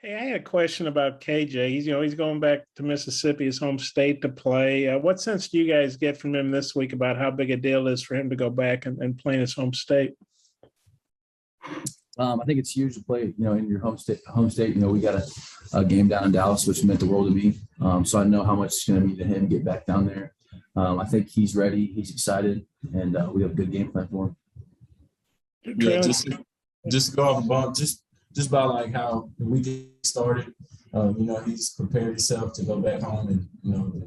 Hey, I had a question about KJ. He's going back to Mississippi, his home state, to play. What sense do you guys get from him this week about how big a deal it is for him to go back and play in his home state? I think it's huge to play, in your home state. We got a game down in Dallas, which meant the world to me. So I know how much it's going to mean to him to get back down there. I think he's ready. He's excited, and we have a good game plan for him. Yeah, just go off a bump, just by like how the weekend started. He's prepared himself to go back home and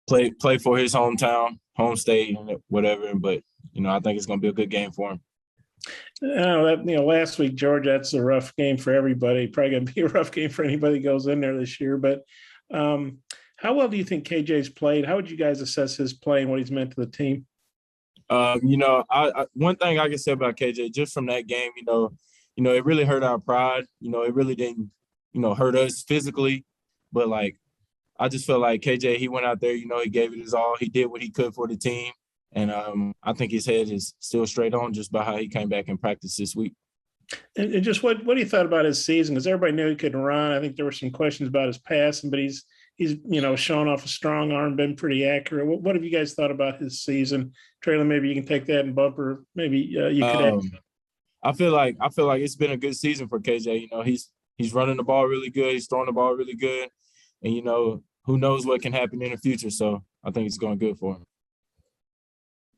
play for his hometown, home state, and whatever. But I think it's going to be a good game for him. Last week, Georgia, that's a rough game for everybody. Probably going to be a rough game for anybody who goes in there this year. But how well do you think KJ's played? How would you guys assess his play and what he's meant to the team? One thing I can say about KJ, just from that game, it really hurt our pride. It really didn't, hurt us physically. But, I just feel like KJ, he went out there, he gave it his all. He did what he could for the team. And I think his head is still straight on just by how he came back and practiced this week. And just what do you thought about his season? Because everybody knew he could run. I think there were some questions about his passing, but he's shown off a strong arm, been pretty accurate. What have you guys thought about his season? Treylon, maybe you can take that, and Bumper, maybe you could add. I feel like it's been a good season for KJ. He's running the ball really good. He's throwing the ball really good. And, who knows what can happen in the future. So I think it's going good for him.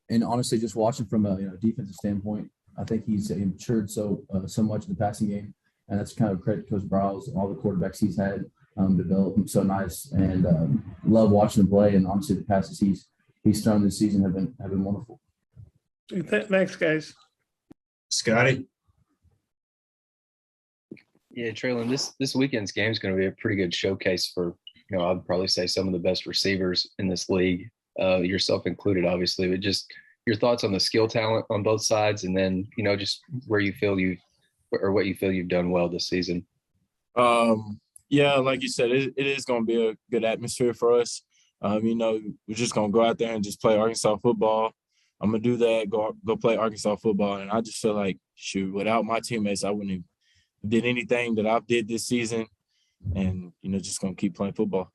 And honestly, just watching from a defensive standpoint, I think he's matured so much in the passing game, and that's kind of credit to Coach Browse and all the quarterbacks he's had develop him so nice, and love watching him play. And honestly, the passes he's thrown this season have been wonderful. Thanks, guys. Scotty. Yeah, Treylon, this weekend's game is going to be a pretty good showcase for I'd probably say some of the best receivers in this league. Yourself included, obviously, but just your thoughts on the skill talent on both sides, and then just what you feel you've done well this season. Yeah, like you said, it is going to be a good atmosphere for us. We're just going to go out there and just play Arkansas football. I'm going to do that, go play Arkansas football, and I just feel like, without my teammates, I wouldn't have did anything that I've did this season, and just going to keep playing football.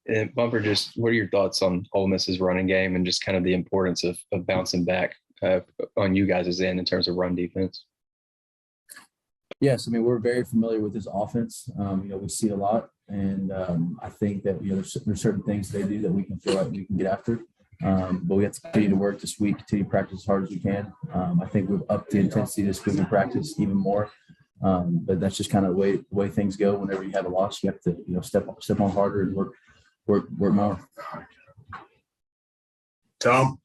And Bumper, just what are your thoughts on Ole Miss's running game and just kind of the importance of bouncing back on you guys' end in terms of run defense? Yes, we're very familiar with this offense. We see a lot, and I think that there's certain things they do that we can feel like we can get after. But we have to continue to work this week, continue to practice as hard as we can. I think we've upped the intensity this week in practice even more. But that's just kind of the way things go. Whenever you have a loss, you have to step on harder and work more. Tom.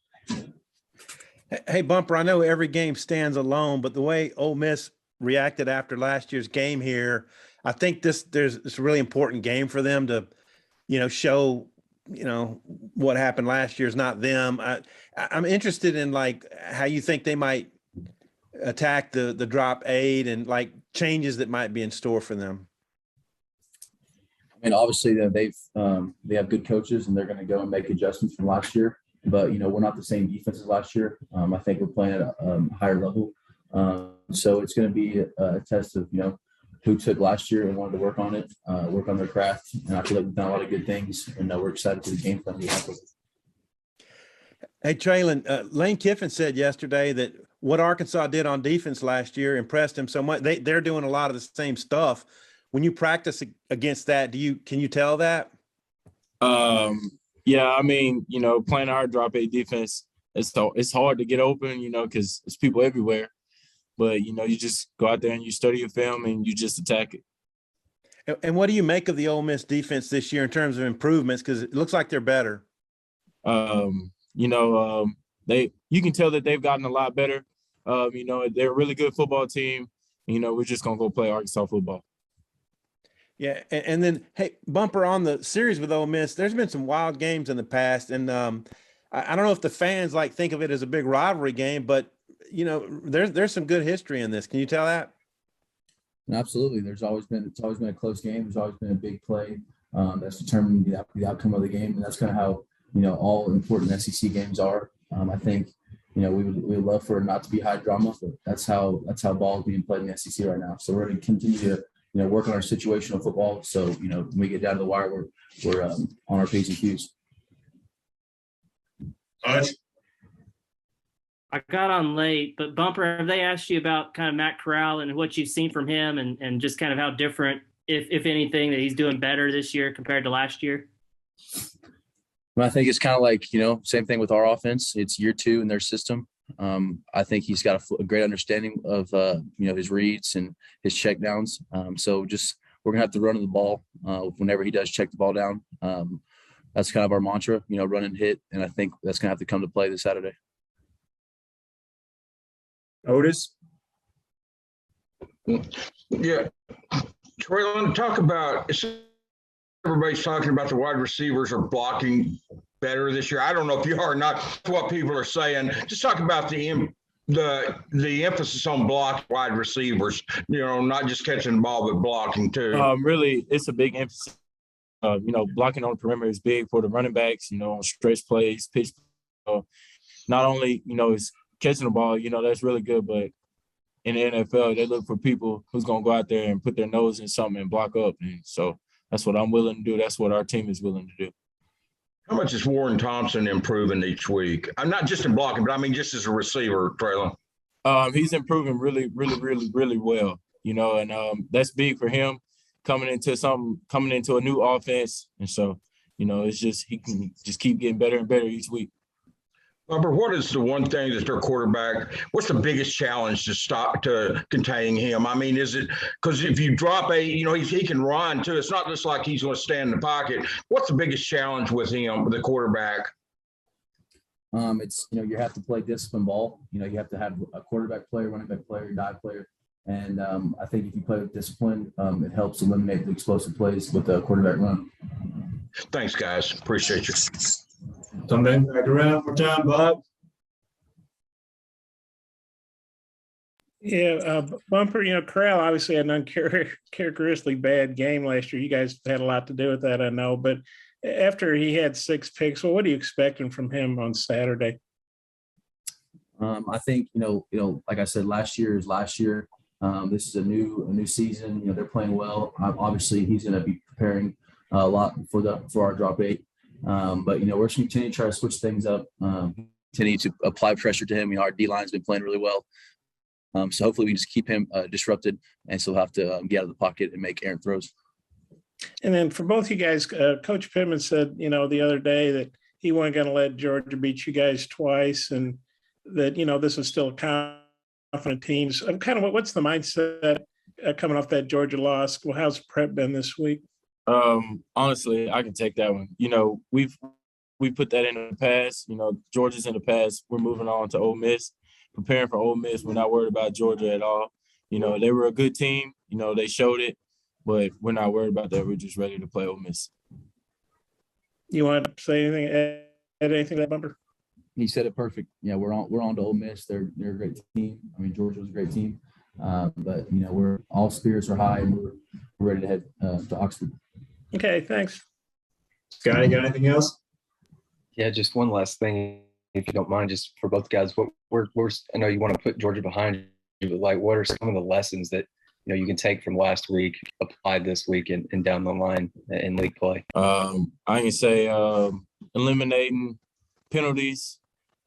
Hey, Bumper, I know every game stands alone, but the way Ole Miss reacted after last year's game here, I think it's a really important game for them to, show, what happened last year is not them. I'm interested in how you think they might attack the drop 8 and changes that might be in store for them. Obviously they have good coaches, and they're going to go and make adjustments from last year. But we're not the same defense as last year. I think we're playing at a higher level. So it's going to be a test of who took last year and wanted to work on it, work on their craft. And I feel like we've done a lot of good things, and we're excited for the game plan we have. Hey, Treylon, Lane Kiffin said yesterday that what Arkansas did on defense last year impressed him so much. They're doing a lot of the same stuff. When you practice against that, can you tell that? Yeah, playing our drop 8 defense, it's hard to get open, because there's people everywhere. But, you just go out there and you study your film and you just attack it. And what do you make of the Ole Miss defense this year in terms of improvements? Because it looks like they're better. You can tell that they've gotten a lot better. They're a really good football team. We're just going to go play Arkansas football. Yeah, and then, hey, Bumper, on the series with Ole Miss, there's been some wild games in the past, and I don't know if the fans think of it as a big rivalry game, but there's some good history in this. Can you tell that? Absolutely. It's always been a close game. There's always been a big play that's determined the outcome of the game, and that's kind of how all important SEC games are. I think we would love for it not to be high drama, but that's how ball is being played in the SEC right now. So we're going to continue to work on our situational football. So when we get down to the wire, we're on our P's and Q's. I got on late, but Bumper, have they asked you about kind of Matt Corral and what you've seen from him and just kind of how different, if anything, that he's doing better this year compared to last year? I think it's kind of like, same thing with our offense. It's year 2 in their system. I think he's got a great understanding of, his reads and his check downs. So just we're going to have to run the ball whenever he does check the ball down. That's kind of our mantra, run and hit. And I think that's going to have to come to play this Saturday. Otis? Yeah. Treylon, talk about everybody's talking about the wide receivers are blocking better this year. I don't know if you are or not. That's what people are saying. Just talk about the emphasis on block wide receivers, not just catching the ball, but blocking too. Really, it's a big emphasis. Blocking on the perimeter is big for the running backs, on stretch plays, pitch. Not only, it's catching the ball, that's really good, but in the NFL, they look for people who's going to go out there and put their nose in something and block up. And so that's what I'm willing to do. That's what our team is willing to do. How much is Warren Thompson improving each week? I'm not just in blocking, but I mean just as a receiver, Treylon. He's improving really, really, really, really well, and that's big for him coming into a new offense. And so, it's just he can just keep getting better and better each week. Bumper, what is the one thing that their quarterback, what's the biggest challenge to containing him? I mean, is it because if you drop he can run too. It's not just like he's going to stand in the pocket. What's the biggest challenge with him, the quarterback? It's, you have to play disciplined ball. You have to have a quarterback player, running back player, dive player. And I think if you play with discipline, it helps eliminate the explosive plays with the quarterback run. Thanks, guys. Appreciate you. Come back around for time, Bob. Yeah, Bumper, Corral obviously had an uncharacteristically bad game last year. You guys had a lot to do with that, I know. But after he had 6 picks, well, what are you expecting from him on Saturday? I think, like I said, last year is last year. This is a new season. They're playing well. Obviously, he's going to be preparing a lot for our drop 8. But we're continuing to try to switch things up, continue to apply pressure to him. Our D line's been playing really well, so hopefully we can just keep him disrupted, and still have to get out of the pocket and make errant throws. And then for both you guys, Coach Pittman said, the other day that he wasn't going to let Georgia beat you guys twice, and that this is still a confident team. So kind of what's the mindset coming off that Georgia loss? Well, how's prep been this week? Honestly, I can take that one. We put that in the past. Georgia's in the past. We're moving on to Ole Miss, preparing for Ole Miss. We're not worried about Georgia at all. They were a good team. They showed it, but we're not worried about that. We're just ready to play Ole Miss. You want to say anything? Add anything to that, Bumper? He said it perfect. Yeah, we're on to Ole Miss. They're a great team. I mean, Georgia was a great team, but we're all spirits are high, and we're ready to head to Oxford. Okay, thanks. Scotty, got anything else? Yeah, just one last thing, if you don't mind, just for both guys. I know you want to put Georgia behind you, but what are some of the lessons that you can take from last week, applied this week, and down the line in league play? I can say eliminating penalties.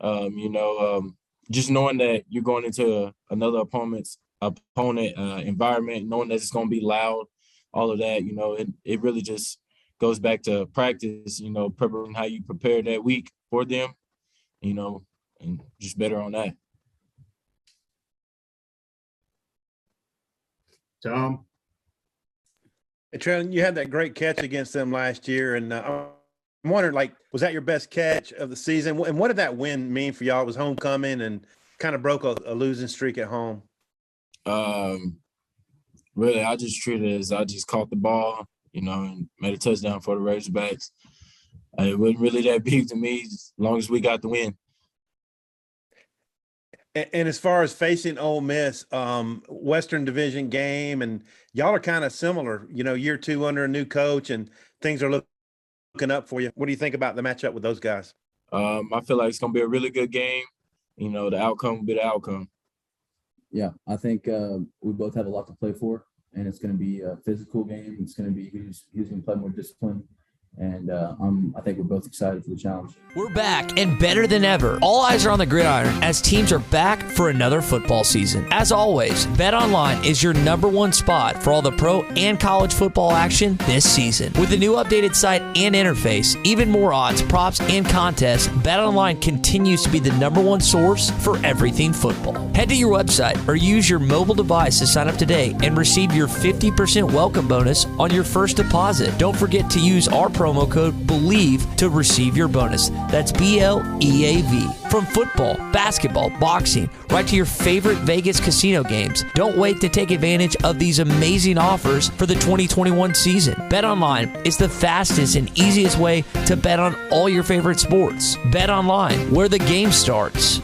Just knowing that you're going into another opponent environment, knowing that it's going to be loud, all of that, it really just goes back to practice, preparing how you prepare that week for them, and just better on that. Tom? Hey, Treylon, you had that great catch against them last year, and I'm wondering, was that your best catch of the season? And what did that win mean for y'all? It was homecoming and kind of broke a losing streak at home. Really, I just treated it as I just caught the ball, and made a touchdown for the Razorbacks. It wasn't really that big to me, as long as we got the win. And as far as facing Ole Miss, Western Division game, and y'all are kind of similar, year 2 under a new coach, and things are looking up for you. What do you think about the matchup with those guys? I feel like it's going to be a really good game. You know, the outcome will be the outcome. Yeah, I think we both have a lot to play for, and it's going to be a physical game. It's going to be who's going to play more discipline. And I think we're both excited for the challenge. We're back and better than ever. All eyes are on the gridiron as teams are back for another football season. As always, BetOnline is your #1 spot for all the pro and college football action this season. With the new updated site and interface, even more odds, props, and contests, BetOnline continues to be the #1 source for everything football. Head to your website or use your mobile device to sign up today and receive your 50% welcome bonus on your first deposit. Don't forget to use our promo code BELIEVE to receive your bonus. That's BLEAV. From football, basketball, boxing, right to your favorite Vegas casino games. Don't wait to take advantage of these amazing offers for the 2021 season. BetOnline is the fastest and easiest way to bet on all your favorite sports. BetOnline, where the game starts.